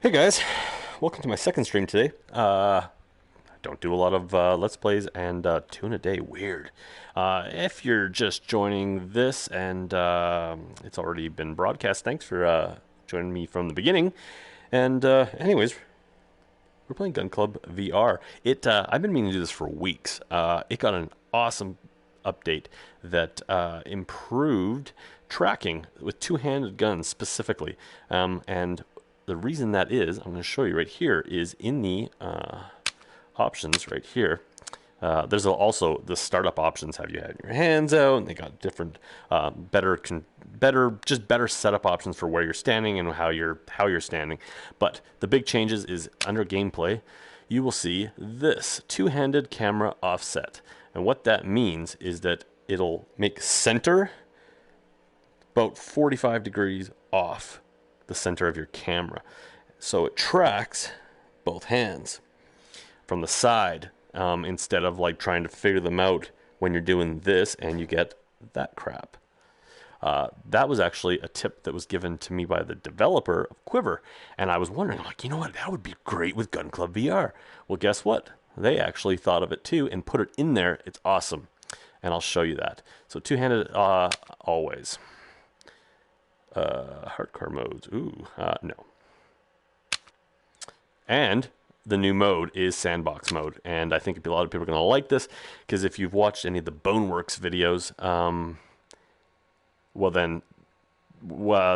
Hey guys, welcome to my second stream today. I don't do a lot of Let's Plays and two in a day, weird. If you're just joining this and it's already been broadcast, thanks for joining me from the beginning. And anyways, we're playing Gun Club VR. I've been meaning to do this for weeks. It got an awesome update that improved tracking with two-handed guns specifically, and the reason that is, I'm going to show you right here, is in the options right here. There's also the startup options have you had your hands out, and they got different, better setup options for where you're standing and how you're standing. But the big changes is under gameplay, you will see this two-handed camera offset, and what that means is that it'll make center about 45 degrees off the center of your camera, so it tracks both hands from the side, instead of like trying to figure them out when you're doing this and you get that crap. That was actually a tip that was given to me by the developer of Quiver, and I was wondering, like, you know what, that would be great with Gun Club VR. Well, guess what? They actually thought of it too and put it in there. It's awesome, and I'll show you that. So two-handed always. Hardcore modes. Ooh, no. And the new mode is sandbox mode, and I think a lot of people are going to like this because if you've watched any of the Boneworks videos,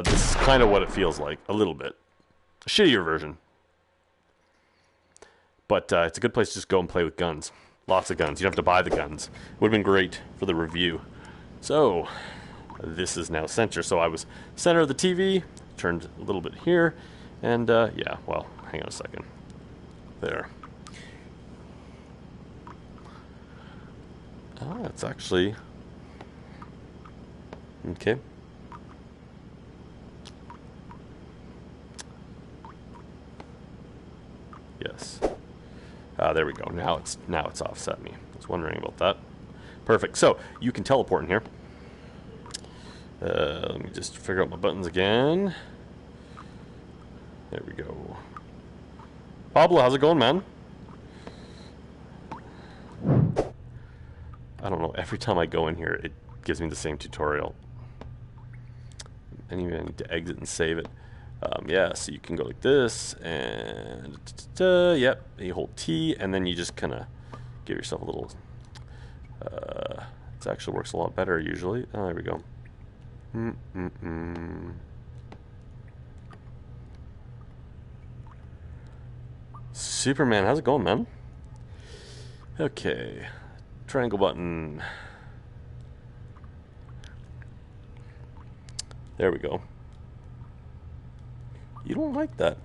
this is kind of what it feels like a little bit. A shittier version, but it's a good place to just go and play with guns. Lots of guns. You don't have to buy the guns. Would have been great for the review. So this is now center. So I was center of the TV, turned a little bit here, and yeah, well, hang on a second. There. Oh, it's actually okay. Yes. There we go. Now it's offset me. I was wondering about that. Perfect. So you can teleport in here. Let me just figure out my buttons again. There we go. Pablo, how's it going, man? I don't know. Every time I go in here, it gives me the same tutorial. And even I need to exit and save it. Yeah, so you can go like this, and yep, you hold T, and then you just kind of give yourself a little. It actually works a lot better usually. Oh, there we go. Superman, how's it going, man? Okay, triangle button. There we go. You don't like that.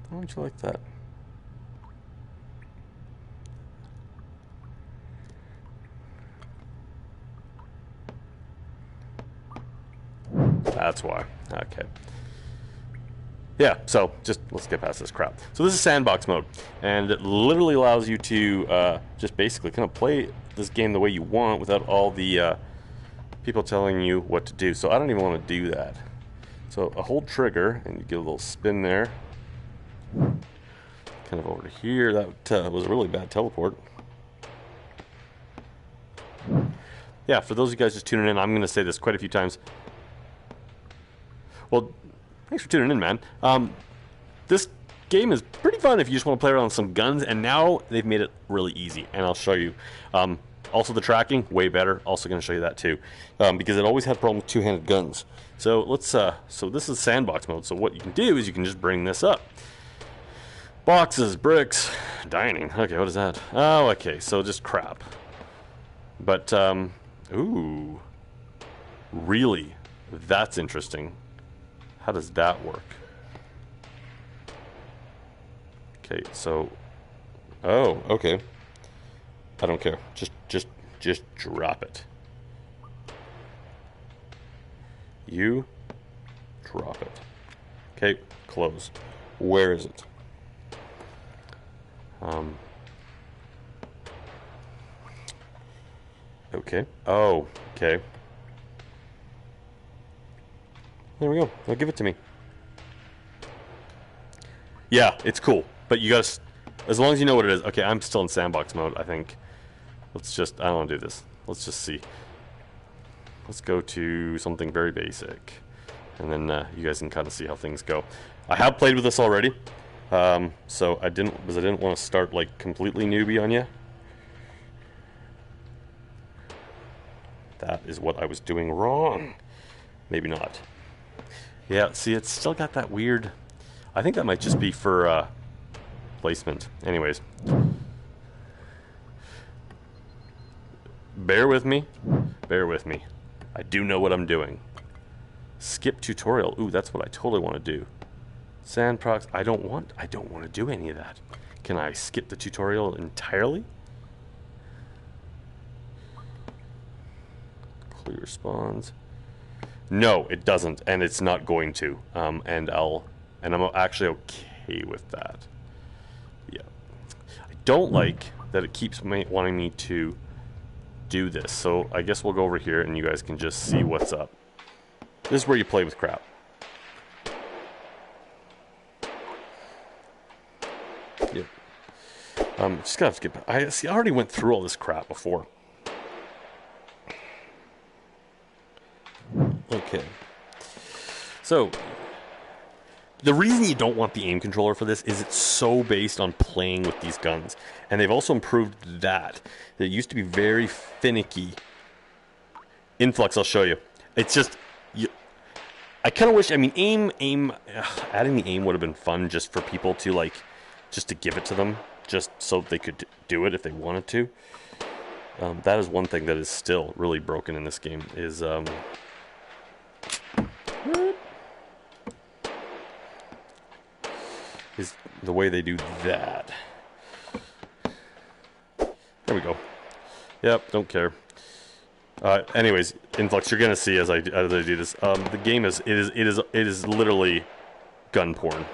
Why don't you like that? That's why. Okay. Yeah, so just let's get past this crap. So this is sandbox mode, and it literally allows you to just basically kind of play this game the way you want without all the people telling you what to do. So I don't even want to do that. So I hold trigger, and you get a little spin there. Kind of over to here. That was a really bad teleport. Yeah, for those of you guys just tuning in, I'm going to say this quite a few times. Well, thanks for tuning in, man. This game is pretty fun if you just want to play around with some guns, and now they've made it really easy, and I'll show you. Also, the tracking, way better. Also going to show you that too, because it always had a problem with two-handed guns. So let's. So this is sandbox mode. So what you can do is you can just bring this up. Boxes, bricks, dining. Okay, what is that? Oh, okay. So just crap. But ooh, really, that's interesting. How does that work? Okay, so, oh, okay. I don't care. Just drop it. You drop it. Okay, close. Where is it? Okay. Oh, okay. There we go. Now give it to me. Yeah, it's cool, but you gotta, as long as you know what it is. Okay, I'm still in sandbox mode, I think. Let's just, I don't want to do this. Let's just see. Let's go to something very basic, and then you guys can kind of see how things go. I have played with this already, so I didn't want to start like completely newbie on you. That is what I was doing wrong. Maybe not. Yeah, see, it's still got that weird. I think that might just be for placement. Anyways, bear with me. Bear with me. I do know what I'm doing. Skip tutorial. Ooh, that's what I totally want to do. Sandbox. I don't want to do any of that. Can I skip the tutorial entirely? Clear spawns. No, it doesn't, and it's not going to. And I'm actually okay with that. Yeah. I don't like that it keeps wanting me to do this. So I guess we'll go over here and you guys can just see what's up. This is where you play with crap. Yep. Just gotta skip. I already went through all this crap before. Okay. So the reason you don't want the aim controller for this is it's so based on playing with these guns. And they've also improved that. It used to be very finicky. Influx, I'll show you. It's just, I kind of wish, I mean, adding the aim would have been fun just for people to like, just to give it to them, just so they could do it if they wanted to. That is one thing that is still really broken in this game, is, is the way they do that. There we go. Yep, don't care. Anyways, Influx, you're gonna see as I do this. The game is literally gun porn.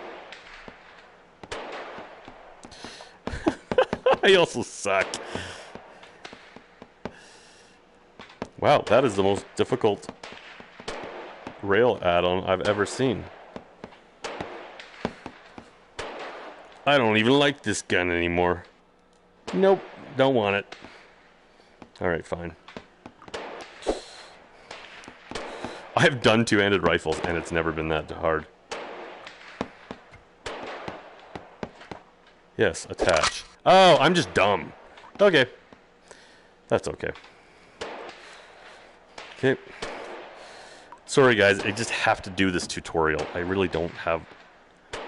I also suck. Wow, that is the most difficult rail add-on I've ever seen. I don't even like this gun anymore. Nope, don't want it. Alright, fine. I have done two-handed rifles, and it's never been that hard. Yes, attach. Oh, I'm just dumb. Okay. That's okay. Okay. Sorry, guys. I just have to do this tutorial. I really don't have... I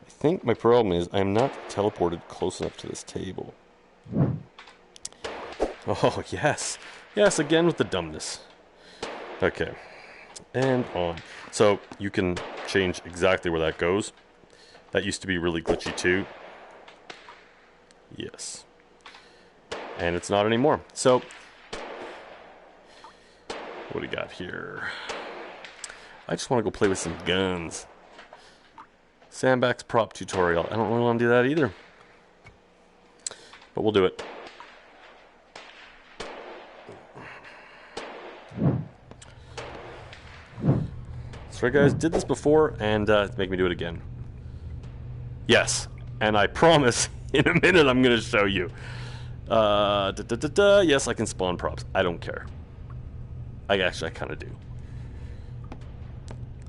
think my problem is I'm not teleported close enough to this table. Oh, yes. Yes, again with the dumbness. Okay. And on. So, you can change exactly where that goes. That used to be really glitchy too. Yes. And it's not anymore. So, what do we got here? I just want to go play with some guns. Sandbox prop tutorial. I don't really want to do that either. But we'll do it. Sorry guys, did this before and make me do it again. Yes, and I promise in a minute I'm going to show you. Yes, I can spawn props. I don't care. I kind of do.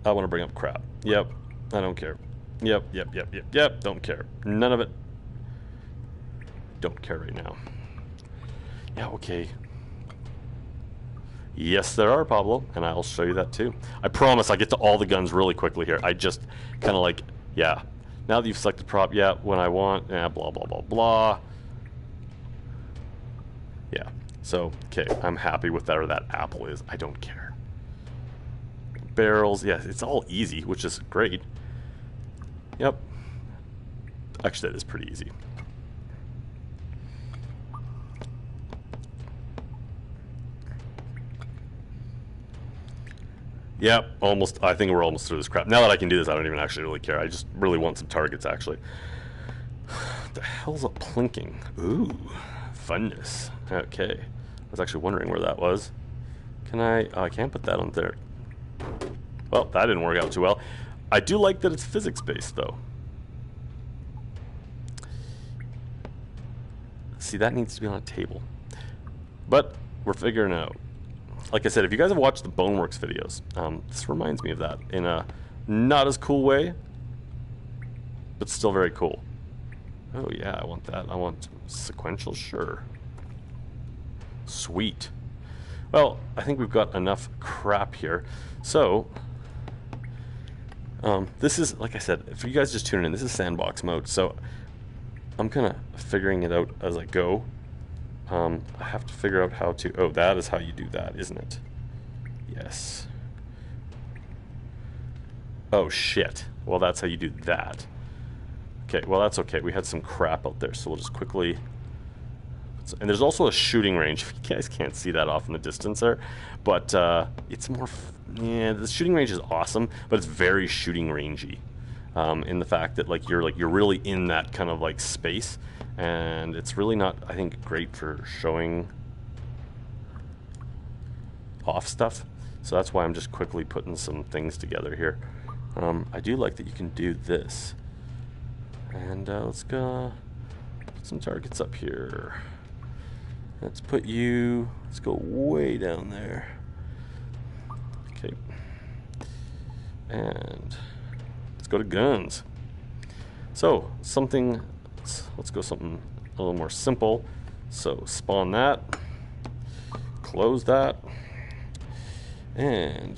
I want to bring up crap. Yep, I don't care. Yep, don't care. None of it. Don't care right now. Yeah, okay. Yes, there are, Pablo, and I'll show you that too. I promise I get to all the guns really quickly here. I just kind of like, yeah. Now that you've selected prop, yeah, when I want, yeah, blah, blah, blah, blah. Yeah, so, okay, I'm happy with that, or that apple is. I don't care. Barrels, yeah, it's all easy, which is great. Yep. Actually, that is pretty easy. Yep, almost. I think we're almost through this crap. Now that I can do this, I don't even actually really care. I just really want some targets, actually. What the hell's a plinking? Ooh, funness. Okay. I was actually wondering where that was. Can I... Oh, I can't put that on there. Well, that didn't work out too well. I do like that it's physics-based, though. See, that needs to be on a table. But we're figuring it out. Like I said, if you guys have watched the Boneworks videos, this reminds me of that in a not as cool way, but still very cool. Oh yeah, I want that. I want sequential, sure. Sweet. Well, I think we've got enough crap here. So, this is, like I said, if you guys just tune in, this is sandbox mode. So, I'm kind of figuring it out as I go. I have to figure out how to... Oh, that is how you do that, isn't it? Yes. Oh, shit. Well, that's how you do that. Okay, well, that's okay. We had some crap out there, so we'll just quickly... And there's also a shooting range. You guys can't see that off in the distance there, but it's more... Yeah, the shooting range is awesome, but it's very shooting rangey. In the fact that you're really in that kind of like space, and it's really not, I think, great for showing off stuff. So that's why I'm just quickly putting some things together here. I do like that you can do this, and let's go put some targets up here. Let's put you. Let's go way down there. Okay, and let's go to guns. So something, let's go something a little more simple. So spawn that, close that, and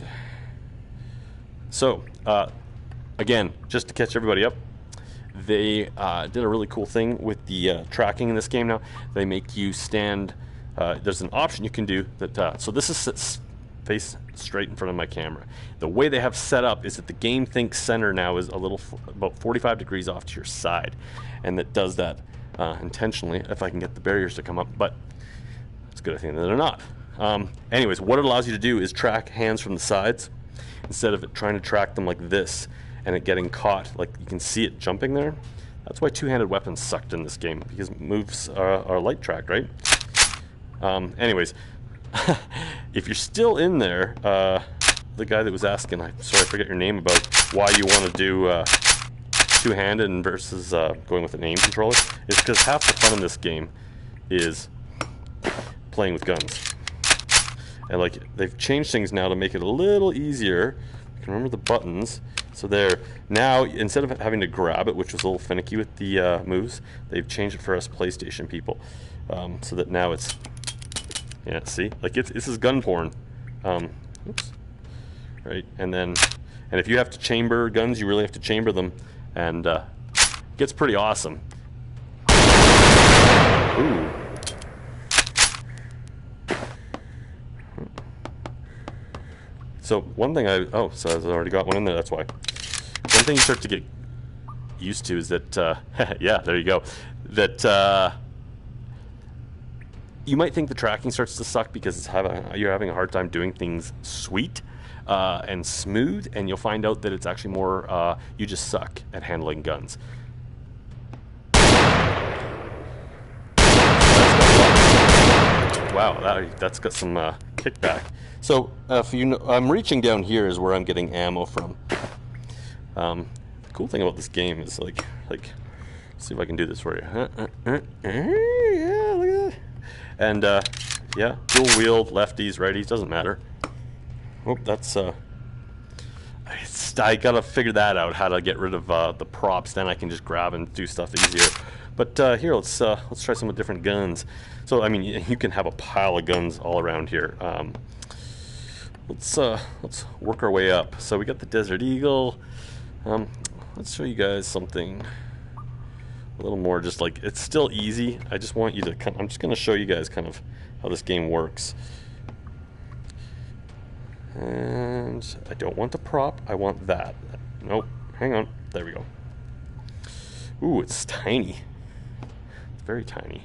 so again, just to catch everybody up, they did a really cool thing with the tracking in this game now. They make you stand, there's an option you can do that, so this is face straight in front of my camera. The way they have set up is that the game thinks center now is a little, about 45 degrees off to your side, and that does that intentionally if I can get the barriers to come up, but it's a good thing that they're not. Anyways, what it allows you to do is track hands from the sides instead of it trying to track them like this and it getting caught, like you can see it jumping there. That's why two-handed weapons sucked in this game, because moves are light tracked, right? Anyways, if you're still in there, the guy that was asking, I'm sorry I forget your name, about why you want to do two-handed versus going with an aim controller, is because half the fun in this game is playing with guns. And like, they've changed things now to make it a little easier. You can remember the buttons. So there, now instead of having to grab it, which was a little finicky with the moves, they've changed it for us PlayStation people, so that now it's, yeah, see, like this is gun porn. Oops. Right, and if you have to chamber guns, you really have to chamber them, and it gets pretty awesome. Ooh. So one thing so I've already got one in there, that's why. One thing you start to get used to is that, yeah, there you go, that you might think the tracking starts to suck because you're having a hard time doing things sweet and smooth, and you'll find out that it's actually more, you just suck at handling guns. Wow, that's got some kickback. So, if you know, I'm reaching down here is where I'm getting ammo from. The cool thing about this game is like, see if I can do this for you. Yeah, look at that. And yeah, dual wheel, lefties, righties, doesn't matter. Oh, that's I gotta figure that out, how to get rid of the props. Then I can just grab and do stuff easier. But here, let's try some of different guns. So, I mean, you can have a pile of guns all around here. Let's work our way up. So we got the Desert Eagle. Let's show you guys something a little more, just like, it's still easy. I just want you to I'm just going to show you guys kind of how this game works. And I don't want the prop, I want that. Nope, hang on. There we go. Ooh, it's tiny. It's very tiny.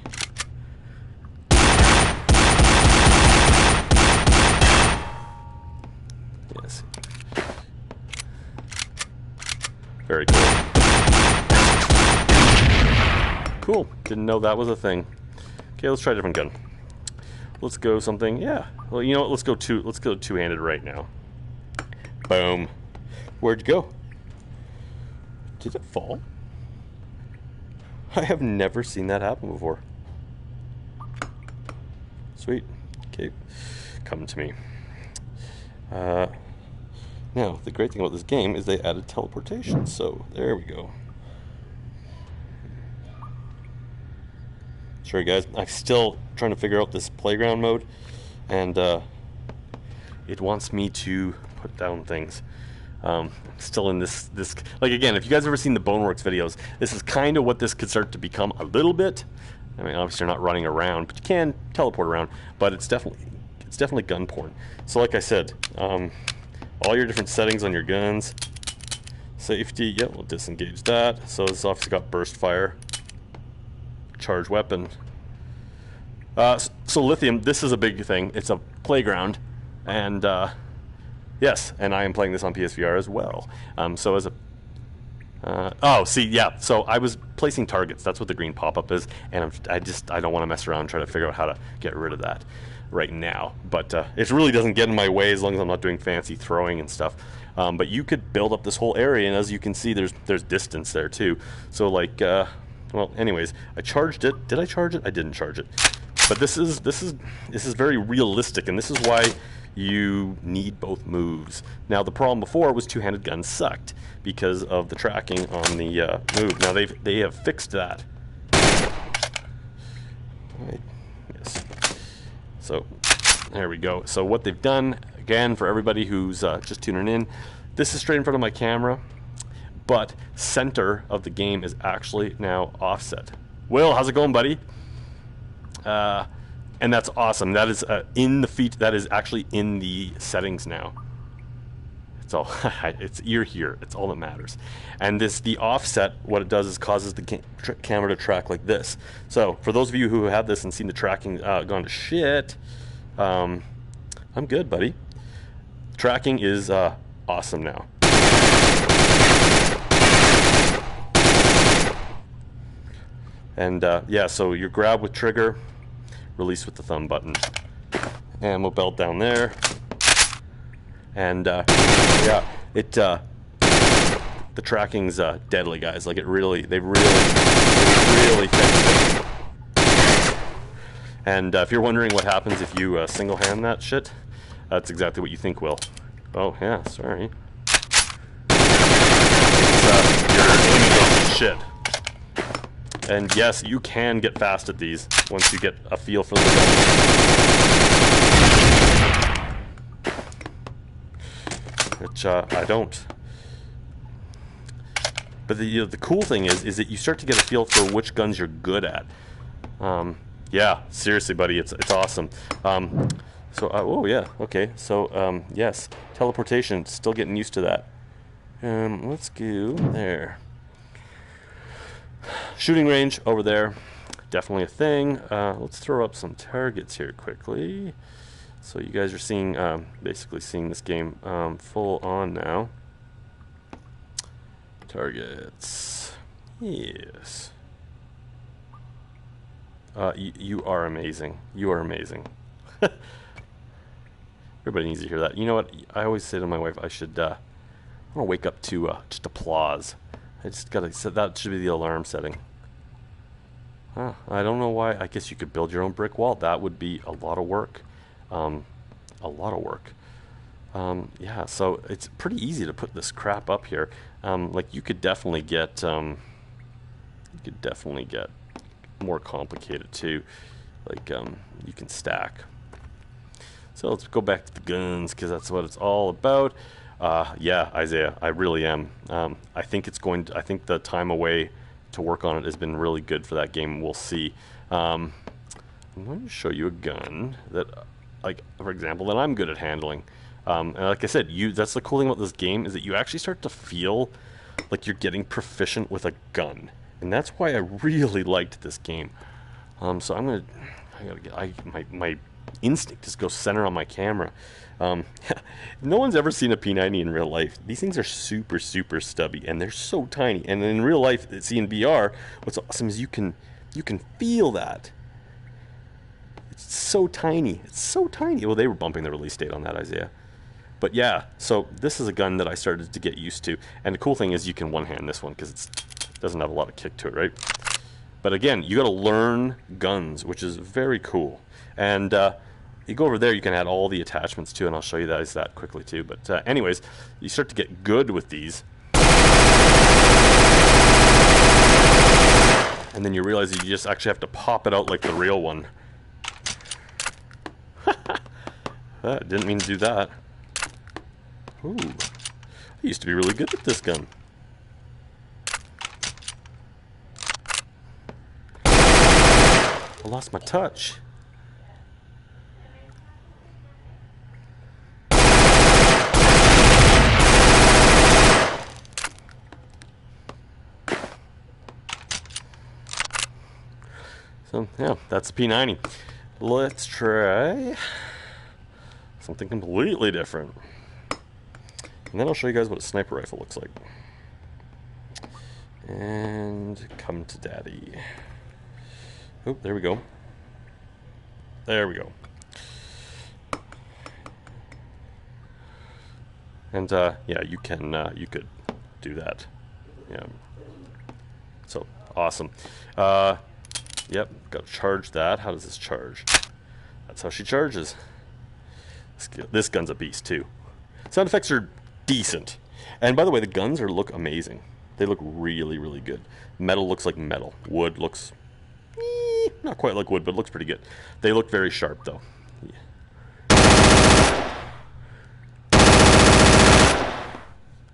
Yes. Very cool. Cool. Didn't know that was a thing. Okay, let's try a different gun. Let's go something. Yeah. Well, you know what? Let's go two-handed right now. Boom. Where'd you go? Did it fall? I have never seen that happen before. Sweet. Okay. Come to me. Now, the great thing about this game is they added teleportation, so there we go. Sorry guys, I'm still trying to figure out this playground mode, and it wants me to put down things. Still in this, like again, if you guys have ever seen the Boneworks videos, this is kind of what this could start to become a little bit. I mean, obviously you're not running around, but you can teleport around, but it's definitely gun porn. So like I said, all your different settings on your guns, safety, yeah, we'll disengage that. So this obviously got burst fire, charged weapon. So lithium, this is a big thing. It's a playground, and yes, and I am playing this on PSVR as well. So as a oh, see, yeah. So I was placing targets. That's what the green pop-up is, and I don't want to mess around and try to figure out how to get rid of that right now. But it really doesn't get in my way as long as I'm not doing fancy throwing and stuff. But you could build up this whole area, and as you can see, there's distance there too. So like, well, anyways, I charged it. Did I charge it? I didn't charge it. But this is very realistic, and this is why you need both moves. Now the problem before was two-handed guns sucked because of the tracking on the move. Now they have fixed that. Right. Yes. So there we go. So what they've done, again, for everybody who's just tuning in, this is straight in front of my camera, but center of the game is actually now offset. Will, how's it going, buddy? And that's awesome. That is in the feet. That is actually in the settings now. It's all. You're here. It's all that matters. And the offset, what it does is causes the camera to track like this. So for those of you who have this and seen the tracking gone to shit, I'm good, buddy. Tracking is awesome now. And yeah, so you grab with trigger, release with the thumb button, and we'll belt down there. And yeah, the tracking's deadly, guys. Like they really fixed it. And if you're wondering what happens if you single hand that shit, that's exactly what you think, Will. Oh yeah, sorry. You're aiming on shit. And yes, you can get fast at these once you get a feel for the gun. Which I don't. But the cool thing is that you start to get a feel for which guns you're good at. Yeah, seriously, buddy, it's awesome. So oh yeah, okay. So yes, teleportation. Still getting used to that. Let's go there. Shooting range over there, definitely a thing. Let's throw up some targets here quickly. So you guys are seeing, basically seeing this game full on now. Targets, yes. You are amazing. You are amazing. Everybody needs to hear that. You know what? I always say to my wife, I want to wake up to just applause. I just gotta set that should be the alarm setting. Huh, I don't know why. I guess you could build your own brick wall. That would be a lot of work. A lot of work. Yeah, so it's pretty easy to put this crap up here. Like you could definitely get more complicated too. Like you can stack. So let's go back to the guns because that's what it's all about. Yeah, Isaiah, I really am. I think the time away to work on it has been really good for that game. We'll see. I'm going to show you a gun that, like, for example, that I'm good at handling. And like I said, that's the cool thing about this game is that you actually start to feel like you're getting proficient with a gun. And that's why I really liked this game. So my instinct is go center on my camera. No one's ever seen a P90 in real life. These things are super, super stubby, and they're so tiny. And in real life, see in VR, what's awesome is you can feel that. It's so tiny. It's so tiny. Well, they were bumping the release date on that, Isaiah. But yeah, so this is a gun that I started to get used to. And the cool thing is you can one-hand this one because it doesn't have a lot of kick to it, right? But again, you got to learn guns, which is very cool. And you go over there, you can add all the attachments too, and I'll show you that quickly too. But anyways, you start to get good with these. And then you realize you just actually have to pop it out like the real one. Didn't mean to do that. Ooh, I used to be really good at this gun. I lost my touch. So yeah, that's the P90. Let's try something completely different. And then I'll show you guys what a sniper rifle looks like. And come to daddy. Oh, there we go. There we go. And yeah, you could do that. Yeah. So awesome. Yep, got to charge that. How does this charge? That's how she charges. This gun's a beast too. Sound effects are decent. And by the way, the guns look amazing. They look really, really good. Metal looks like metal. Wood looks not quite like wood, but it looks pretty good. They look very sharp though. Yeah.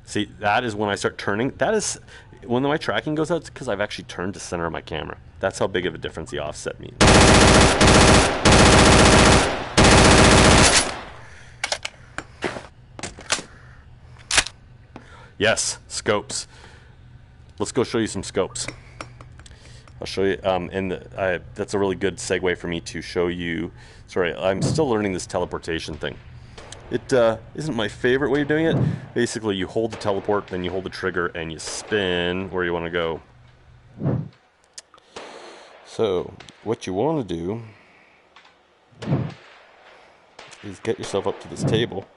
See, that is when I start turning. That is when my tracking goes out, because I've actually turned to center of my camera. That's how big of a difference the offset means. Yes, scopes. Let's go show you some scopes. I'll show you, that's a really good segue for me to show you. Sorry, I'm still learning this teleportation thing. It isn't my favorite way of doing it. Basically, you hold the teleport, then you hold the trigger, and you spin where you want to go. So, what you want to do is get yourself up to this table.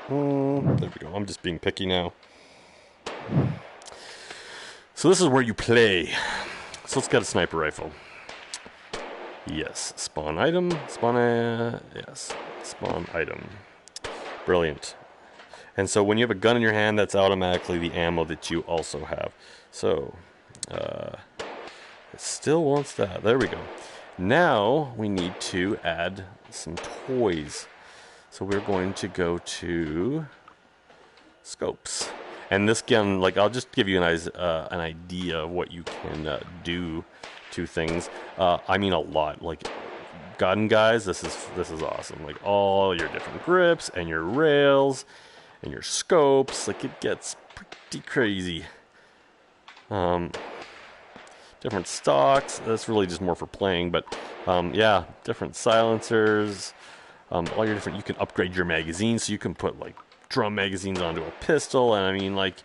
There we go. I'm just being picky now. So this is where you play. So let's get a sniper rifle. Yes, spawn item, yes, spawn item. Brilliant. And so when you have a gun in your hand, that's automatically the ammo that you also have. So, it still wants that. There we go. Now we need to add some toys. So we're going to go to scopes. And this gun, like, I'll just give you an idea of what you can do to things. I mean a lot. Like, gun guys, this is awesome. Like, all your different grips and your rails and your scopes. Like, it gets pretty crazy. Different stocks. That's really just more for playing. But yeah, different silencers. All your different. You can upgrade your magazines, so you can put like drum magazines onto a pistol, and I mean, like,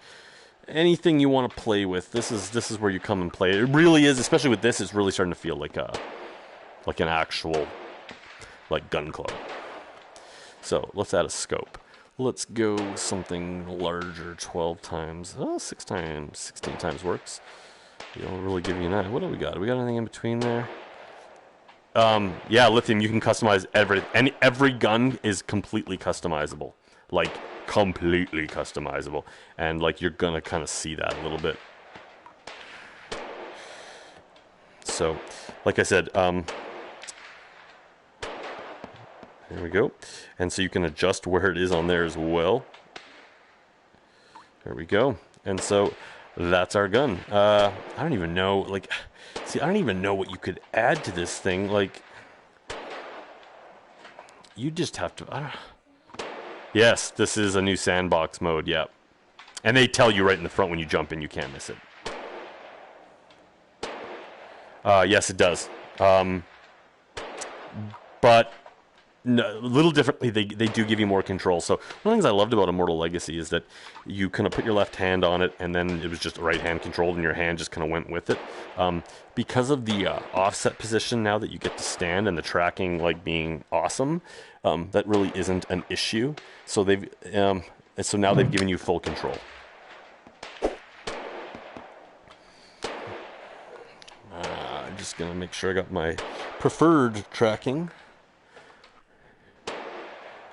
anything you want to play with, this is where you come and play. It really is, especially with this, it's really starting to feel like an actual like gun club. So let's add a scope. Let's go something larger, 12 times, 6 times, 16 times works. It'll really give you an idea. What do we got? Do we got anything in between there? Yeah, lithium, you can customize everything. And every gun is completely customizable. Like, completely customizable. And, like, you're gonna kind of see that a little bit. So, like I said, there we go. And so you can adjust where it is on there as well. There we go. And so that's our gun. I don't even know, like, see, I don't even know what you could add to this thing. Like, you just have to, I don't. Yes, this is a new sandbox mode, yeah. And they tell you right in the front when you jump in, you can't miss it. Yes, it does. But No, a little differently, they do give you more control. So one of the things I loved about Immortal Legacy is that you kind of put your left hand on it, and then it was just right hand controlled, and your hand just kind of went with it. Because of the offset position now that you get to stand, and the tracking like being awesome, that really isn't an issue. So so now they've given you full control. I'm just gonna make sure I got my preferred tracking.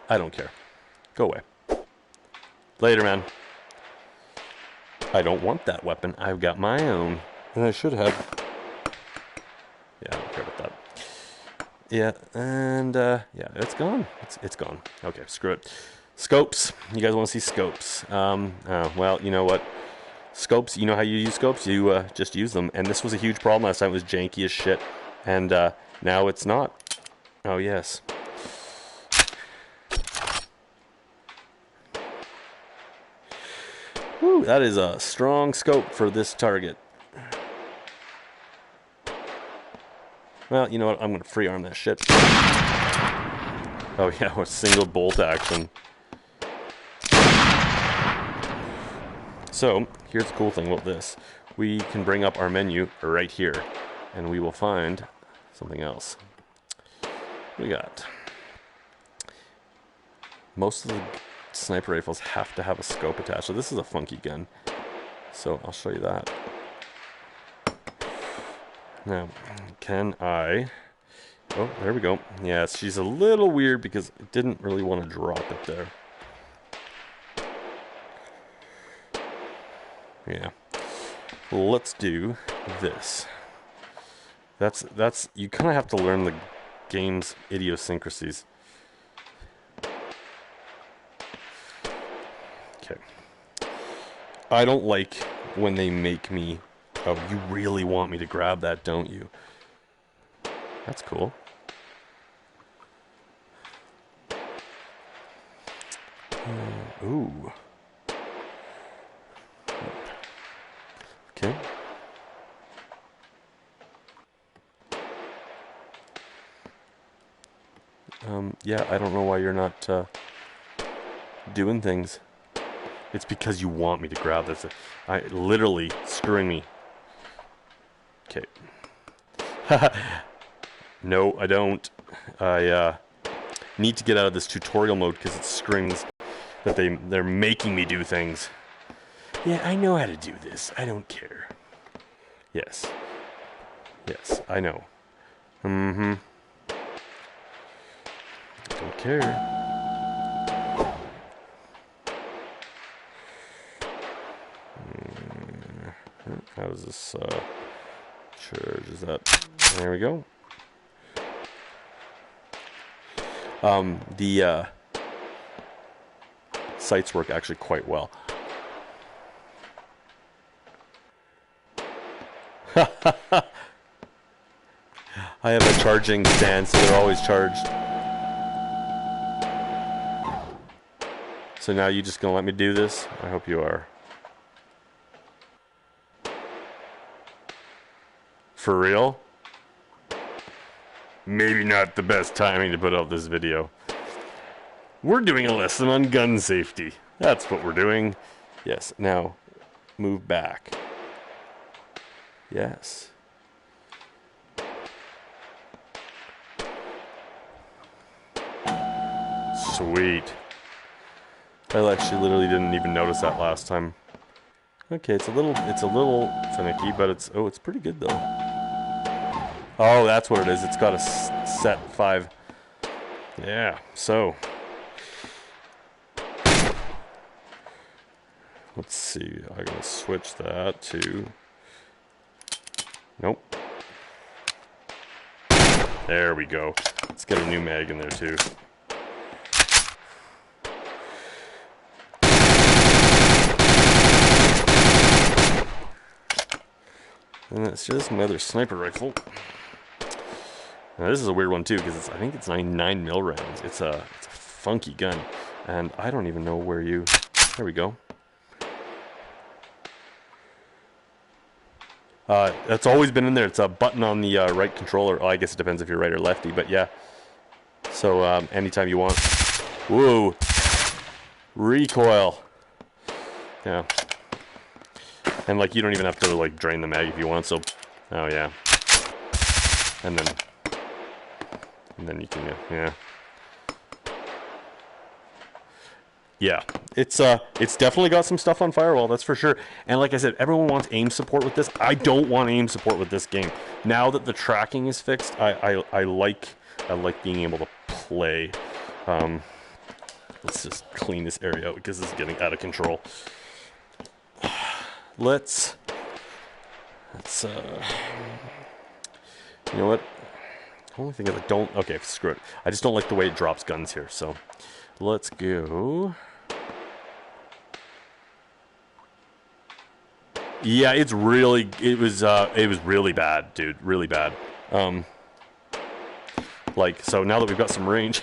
I don't care. Go away. Later, man. I don't want that weapon. I've got my own. And I should have. Yeah, I don't care about that. Yeah, and yeah, it's gone. It's gone. Okay, screw it. Scopes. You guys want to see scopes? Well, you know what? Scopes, you know how you use scopes? You just use them. And this was a huge problem last time. It was janky as shit. And now it's not. Oh, yes. Whew, that is a strong scope for this target. Well, you know what? I'm going to free arm that shit. Oh yeah, with single bolt action. So, here's the cool thing about this. We can bring up our menu right here, and we will find something else. What we got? Most of the sniper rifles have to have a scope attached, so this is a funky gun. So I'll show you that. Now, can I... Oh, there we go. Yeah, she's a little weird because it didn't really want to drop it there. Yeah. Let's do this. That's you kind of have to learn the game's idiosyncrasies. Okay. I don't like when they make me, oh, you really want me to grab that, don't you? That's cool. Ooh. Okay. Yeah, I don't know why you're not doing things. It's because you want me to grab this. Literally screwing me. Okay. No, I don't. I need to get out of this tutorial mode because it screams that they're making me do things. Yeah, I know how to do this. I don't care. Yes. Yes, I know. Mm-hmm. Don't care. How does this charge? Is that... There we go. The sights work actually quite well. I have a charging stand, so they're always charged. So now you just gonna let me do this? I hope you are. For real? Maybe not the best timing to put out this video. We're doing a lesson on gun safety. That's what we're doing. Yes, now move back. Yes. Sweet. I actually literally didn't even notice that last time. Okay, it's a little finicky, but it's pretty good though. Oh, that's what it is. It's got a set 5. Yeah, so let's see. I'm gonna switch that to... Nope. There we go. Let's get a new mag in there too. And that's just my other sniper rifle. Now this is a weird one too because I think it's 9mm rounds. It's a funky gun, and I don't even know where you. There we go. That's always been in there. It's a button on the right controller. Oh, I guess it depends if you're right or lefty, but yeah. So anytime you want. Whoa. Recoil. Yeah. And like you don't even have to like drain the mag if you want. So, oh yeah. And then you can yeah. Yeah, it's definitely got some stuff on Firewall, that's for sure. And like I said, everyone wants aim support with this. I don't want aim support with this game. Now that the tracking is fixed, I like being able to play. Let's just clean this area out because this is getting out of control. Let's you know what? The only thing is I don't. Okay, screw it. I just don't like the way it drops guns here. So let's go. Yeah, it was really bad, dude. Really bad. Like, so now that we've got some range,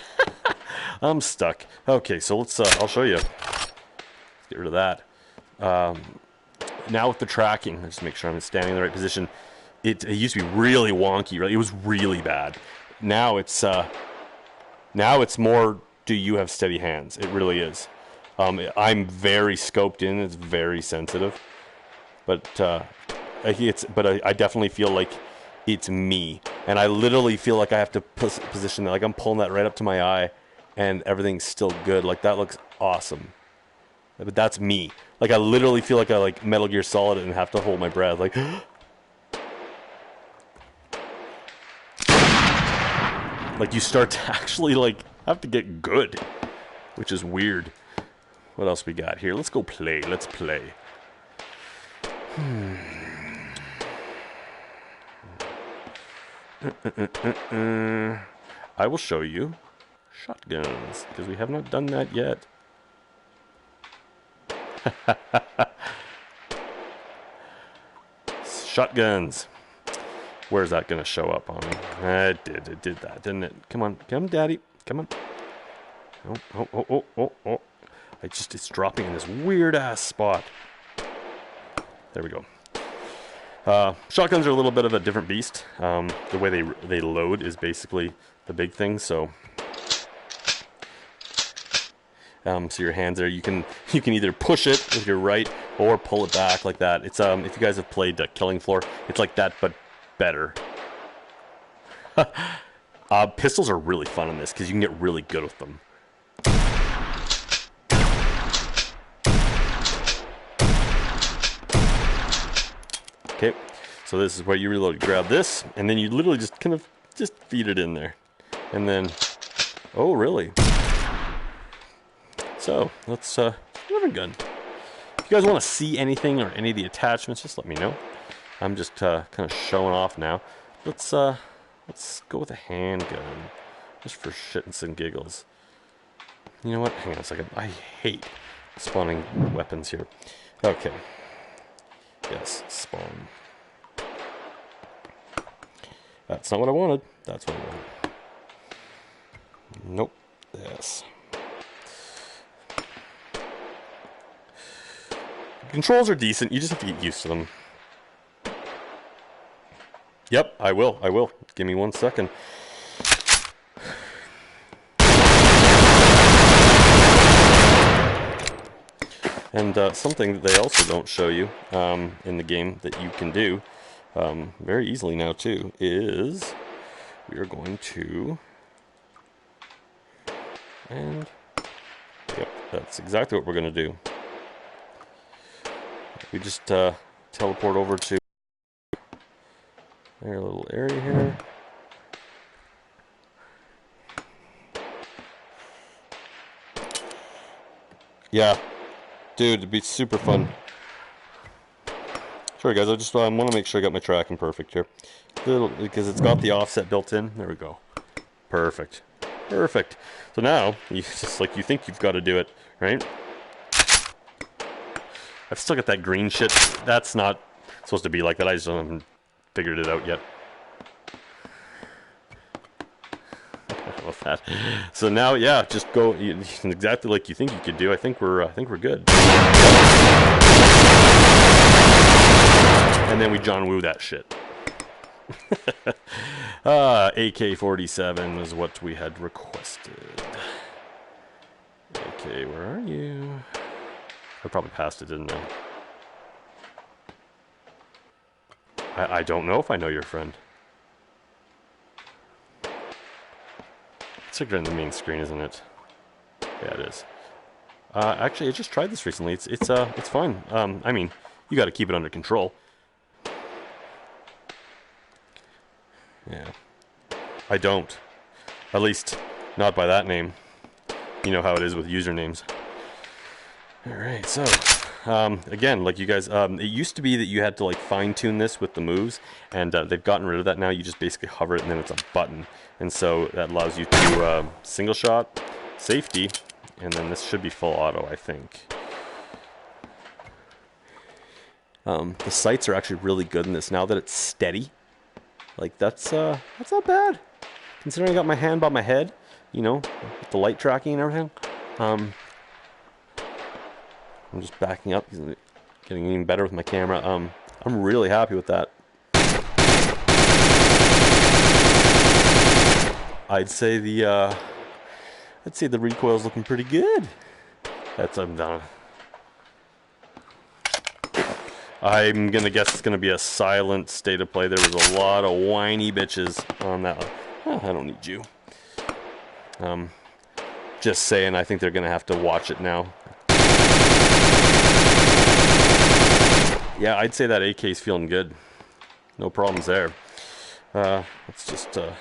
I'm stuck. Okay, so let's, I'll show you. Let's get rid of that. Now with the tracking, just make sure I'm standing in the right position. It used to be really wonky, right? It was really bad. Now it's more, do you have steady hands? It really is. I'm very scoped in, it's very sensitive. But I definitely feel like it's me, and I literally feel like I have to position that, like I'm pulling that right up to my eye, and everything's still good. Like that looks awesome, but that's me. Like I literally feel like I like Metal Gear Solid and have to hold my breath. Like, like you start to actually like have to get good, which is weird. What else we got here? Let's go play. Let's play. I will show you shotguns because we have not done that yet. Shotguns. Where's that gonna show up on me? It did that, didn't it? Come on, daddy, come on. Oh. It's dropping in this weird ass spot. There we go. Shotguns are a little bit of a different beast. The way they load is basically the big thing. So your hands there, you can either push it with your right or pull it back like that. It's if you guys have played Killing Floor, it's like that but better. Pistols are really fun in this because you can get really good with them. Okay, so this is where you reload. You grab this, and then you literally just kind of just feed it in there. And then, oh really? So, let's, another gun. If you guys want to see anything or any of the attachments, just let me know. I'm just kind of showing off now. Let's go with a handgun, just for shits and giggles. You know what? Hang on a second. I hate spawning weapons here. Okay. Yes, spawn. That's not what I wanted. That's what I wanted. Nope. Yes. Controls are decent. You just have to get used to them. Yep, I will. Give me 1 second. And something that they also don't show you in the game that you can do very easily now too is we are going to, and yep, that's exactly what we're going to do. We just teleport over to our little area here. Yeah. Dude, it'd be super fun. Sorry guys, I just want to make sure I got my tracking perfect here. Because it's got the offset built in. There we go. Perfect. Perfect. So now, you just like you think you've got to do it, right? I've still got that green shit. That's not supposed to be like that. I just haven't figured it out yet. That. So now, yeah, just go exactly like you think you could do. I think we're good. And then we John Woo that shit. AK-47 is what we had requested. AK, where are you? I probably passed it, didn't I? I don't know if I know your friend. It's in the main screen, isn't it? Yeah, it is. Actually, I just tried this recently. It's fine. I mean, you got to keep it under control. Yeah. I don't. At least, not by that name. You know how it is with usernames. Alright, so, again, like you guys, it used to be that you had to, like, fine-tune this with the moves, and they've gotten rid of that now. You just basically hover it, and then it's a button. And so that allows you to single shot, safety, and then this should be full auto, I think. The sights are actually really good in this now that it's steady. Like, that's not bad. Considering I got my hand by my head, you know, with the light tracking and everything. I'm just backing up, getting even better with my camera. I'm really happy with that. I'd say the recoil's looking pretty good. I'm gonna guess it's gonna be a silent state of play. There was a lot of whiny bitches on that. Oh, I don't need you. Just saying, I think they're gonna have to watch it now. Yeah, I'd say that AK's feeling good. No problems there. Let's just, you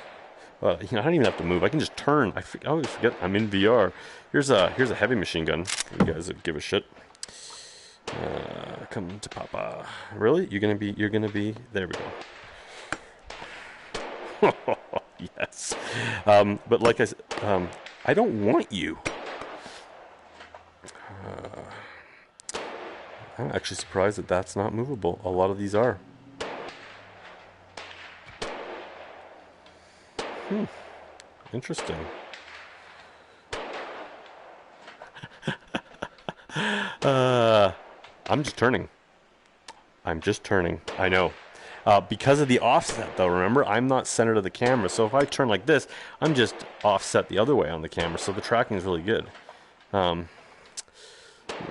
know, I don't even have to move. I can just turn. I always forget I'm in VR. Here's a heavy machine gun. You guys that give a shit. Come to Papa. Really? You're gonna be. There we go. Yes. But like I said, I don't want you. I'm actually surprised that that's not movable. A lot of these are. Interesting. I'm just turning. I know. Because of the offset, though, remember, I'm not centered of the camera. So if I turn like this, I'm just offset the other way on the camera. So the tracking is really good. Let me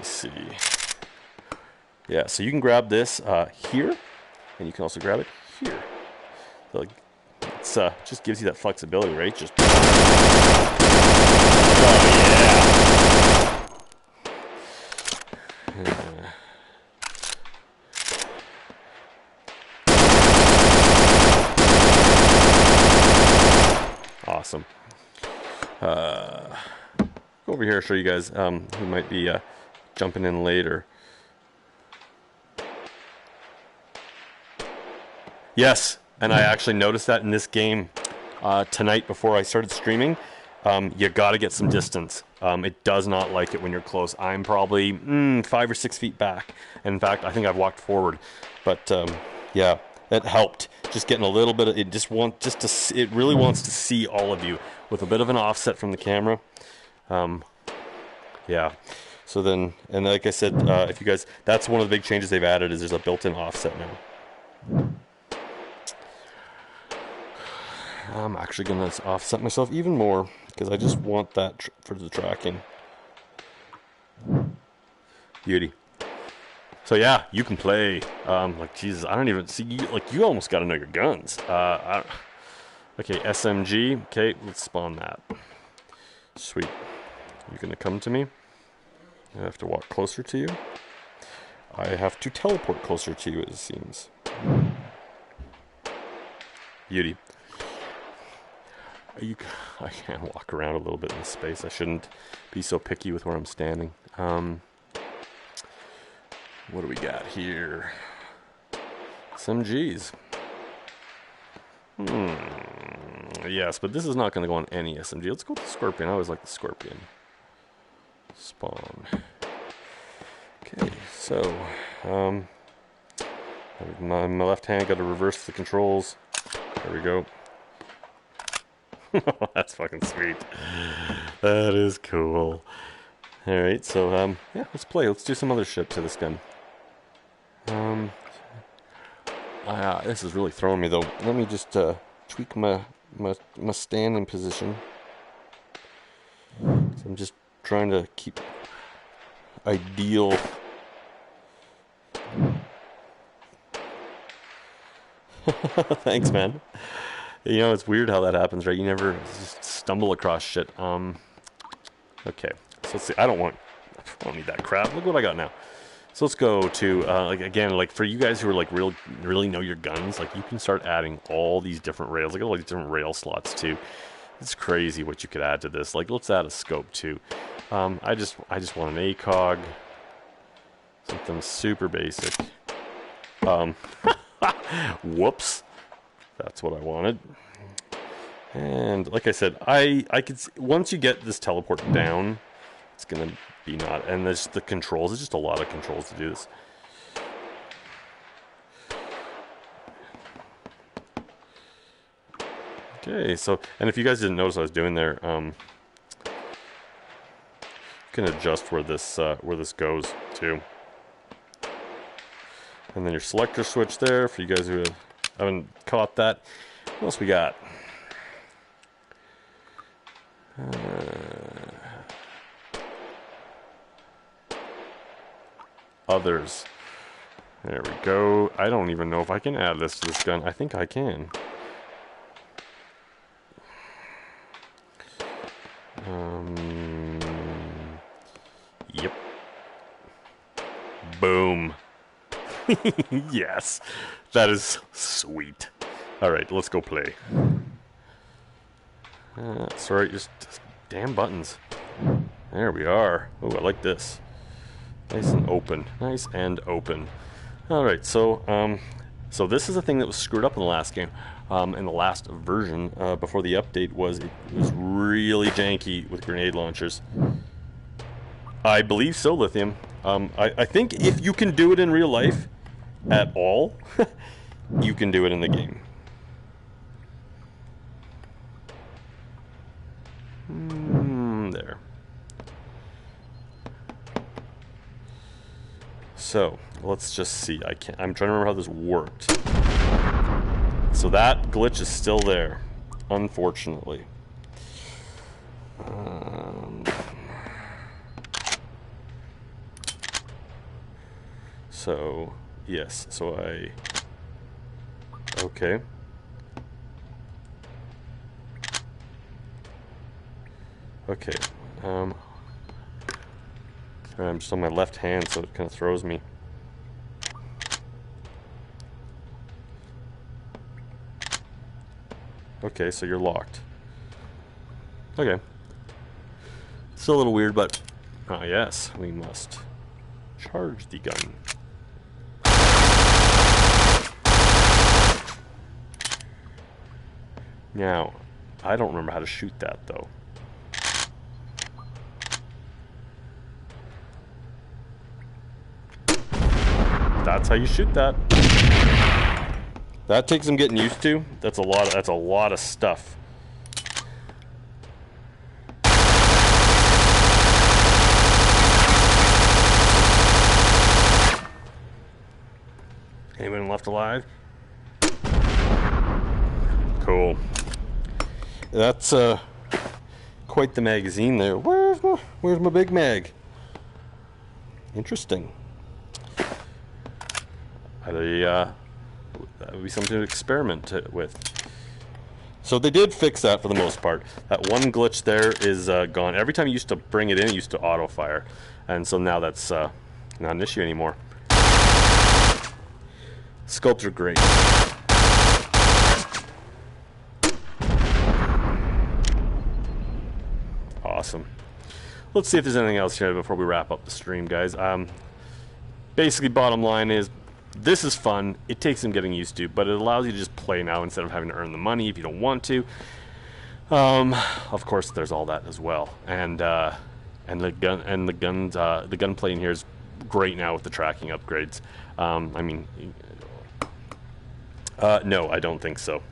see. Yeah, so you can grab this here, and you can also grab it here. So, like, it's just gives you that flexibility, right? Just. Oh yeah. Awesome. Go over here, show you guys who might be jumping in later. Yes, and I actually noticed that in this game tonight before I started streaming. You got to get some distance. It does not like it when you're close. I'm probably 5 or 6 feet back. And in fact, I think I've walked forward. But yeah, it helped. Just getting a little bit of it. It really wants to see all of you with a bit of an offset from the camera. Yeah. So then, and like I said, if you guys, that's one of the big changes they've added is there's a built-in offset now. I'm actually going to offset myself even more because I just want that for the tracking. Beauty. So yeah, you can play. Like Jesus, I don't even see you. Like you almost got to know your guns. Okay, SMG. Okay, let's spawn that. Sweet. You're gonna come to me. I have to walk closer to you. I have to teleport closer to you. It seems. Beauty. I can walk around a little bit in this space. I shouldn't be so picky with where I'm standing. What do we got here? SMGs. Yes, but this is not going to go on any SMG. Let's go with the Scorpion. I always like the Scorpion. Spawn. Okay, so my left hand got to reverse the controls. There we go. That's fucking sweet. That is cool. Alright, so yeah, let's play. Let's do some other shit to this gun. This is really throwing me though. Let me just tweak my standing position. So I'm just trying to keep ideal. Thanks, man. You know, it's weird how that happens, right? You never just stumble across shit. Okay, so let's see. I don't need that crap. Look what I got now. So let's go to like again, like for you guys who are like really know your guns, like you can start adding all these different rails. Like all these different rail slots too. It's crazy what you could add to this. Like let's add a scope too. I just want an ACOG, something super basic. Whoops, that's what I wanted. And like I said, I could once you get this teleport down, it's gonna be not. And there's the controls. It's just a lot of controls to do this. Okay, so and if you guys didn't notice what I was doing there, you can adjust where this goes to. And then your selector switch there for you guys who haven't caught that. What else we got? Others. There we go. I don't even know if I can add this to this gun. I think I can. Yep. Boom. Yes. That is sweet. Alright, let's go play. Sorry, just damn buttons. There we are. Oh, I like this. Nice and open. Nice and open. Alright, so so this is a thing that was screwed up in the last game. In the last version, before the update, it was really janky with grenade launchers. I believe so, Lithium. I think if you can do it in real life at all, you can do it in the game. There. So let's just see. I'm trying to remember how this worked. So that glitch is still there, unfortunately. So yes. So okay. Okay, I'm just on my left hand, so it kind of throws me. Okay, so you're locked. Okay. Still a little weird, but yes, we must charge the gun. Now, I don't remember how to shoot that, though. That's how you shoot that. That takes some getting used to. That's a lot of stuff. Anyone left alive? Cool. That's quite the magazine there. Where's my big mag? Interesting. That would be something to experiment with. So they did fix that for the most part. That one glitch there is gone. Every time you used to bring it in, it used to auto fire, and so now that's not an issue anymore. Scopes are great. Awesome. Let's see if there's anything else here before we wrap up the stream, guys. Basically, bottom line is, this is fun. It takes some getting used to, but it allows you to just play now instead of having to earn the money if you don't want to. Of course, there's all that as well, and the gunplay in here is great now with the tracking upgrades. I mean, no, I don't think so,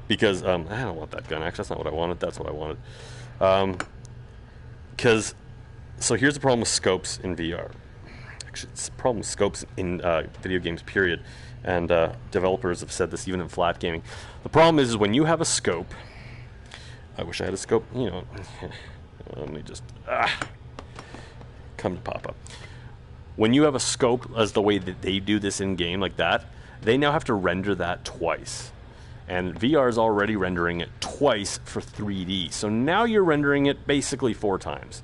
because I don't want that gun. Actually, that's not what I wanted. That's what I wanted. So here's the problem with scopes in VR. actually, it's a problem with scopes in video games, period. And developers have said this even in flat gaming. The problem is when you have a scope. I wish I had a scope. You know, let me just come to pop up. When you have a scope, as the way that they do this in game like that, they now have to render that twice. And VR is already rendering it twice for 3D. So now you're rendering it basically 4 times.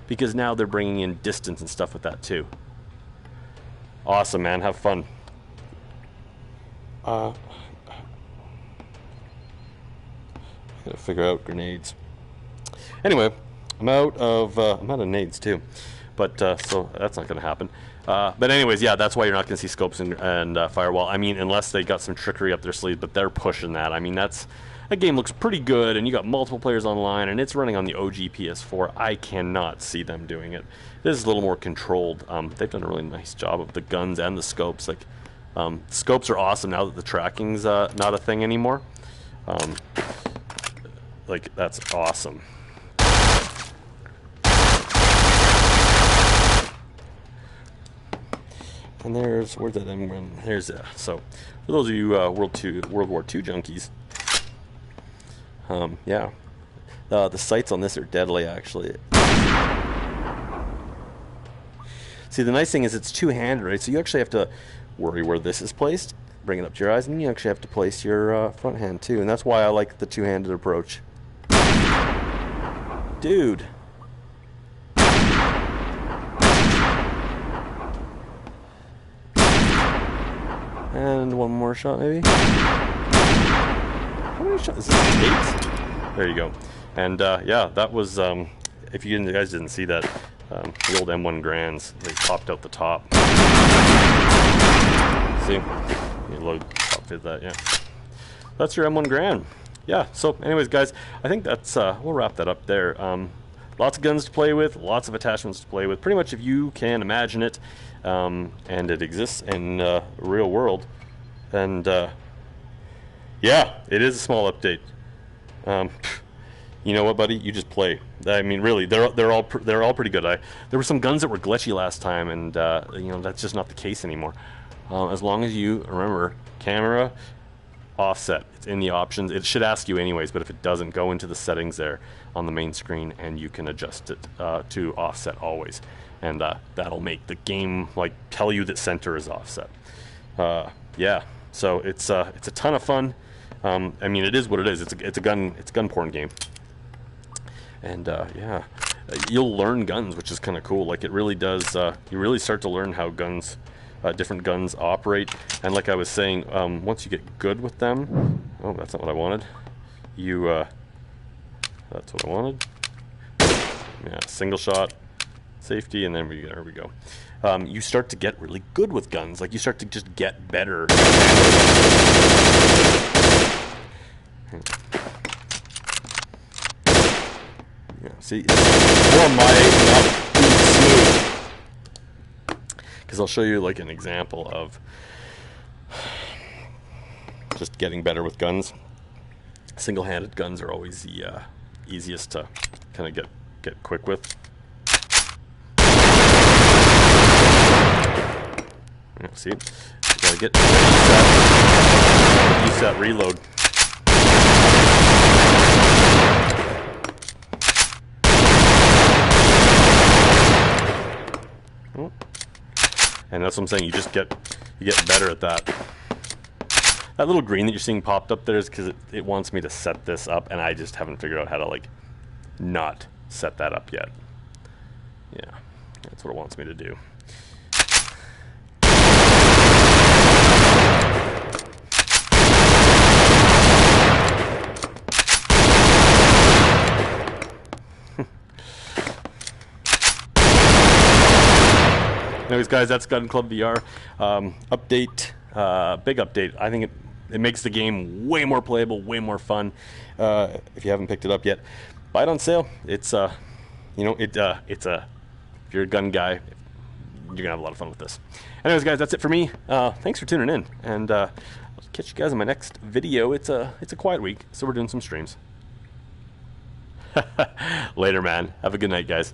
Because now they're bringing in distance and stuff with that too. Awesome, man. Have fun. I gotta figure out grenades. Anyway, I'm out of nades too. But so that's not gonna happen. But anyways, yeah, that's why you're not going to see scopes and firewall. I mean, unless they got some trickery up their sleeve, but they're pushing that. I mean, that game looks pretty good, and you got multiple players online, and it's running on the OG PS4. I cannot see them doing it. This is a little more controlled. They've done a really nice job of the guns and the scopes. Like, scopes are awesome now that the tracking's not a thing anymore. Like, that's awesome. And there's, where's that M1? There's so for those of you World War II junkies, yeah, the sights on this are deadly actually. See, the nice thing is it's two-handed, right? So you actually have to worry where this is placed, bring it up to your eyes, and you actually have to place your front hand too, and that's why I like the two-handed approach. Dude. And one more shot, maybe. How many shots? Is this 8? There you go. And yeah, that was. If you guys didn't see that, the old M1 Grands, they popped out the top. See, you load top fit that. Yeah, that's your M1 Grand. Yeah. So, anyways, guys, I think that's. We'll wrap that up there. Lots of guns to play with, lots of attachments to play with. Pretty much, if you can imagine it. And it exists in real world, and yeah, it is a small update. You know what, buddy? You just play. I mean, really, they're all pretty good. There were some guns that were glitchy last time, and you know, that's just not the case anymore. As long as you remember camera offset, it's in the options. It should ask you anyways, but if it doesn't, go into the settings there on the main screen, and you can adjust it to offset always. And that'll make the game like tell you that center is offset. Yeah, so it's a ton of fun. I mean, it is what it is. It's a gun porn game. And yeah, you'll learn guns, which is kind of cool. Like it really does. You really start to learn how guns, different guns operate. And like I was saying, once you get good with them, oh, that's not what I wanted. That's what I wanted. Yeah, single shot. Safety, and then there we go. You start to get really good with guns. Like you start to just get better. Yeah, see, more my not smooth. Because I'll show you like an example of just getting better with guns. Single-handed guns are always the easiest to kind of get quick with. See, you gotta use that reload. And that's what I'm saying. You get better at that. That little green that you're seeing popped up there is because it wants me to set this up, and I just haven't figured out how to like not set that up yet. Yeah, that's what it wants me to do. Anyways, guys, that's Gun Club VR update. Big update. I think it makes the game way more playable, way more fun. If you haven't picked it up yet, buy it on sale. It's you know, it's if you're a gun guy, you're gonna have a lot of fun with this. Anyways, guys, that's it for me. Thanks for tuning in, and I'll catch you guys in my next video. It's a quiet week, so we're doing some streams. Later, man. Have a good night, guys.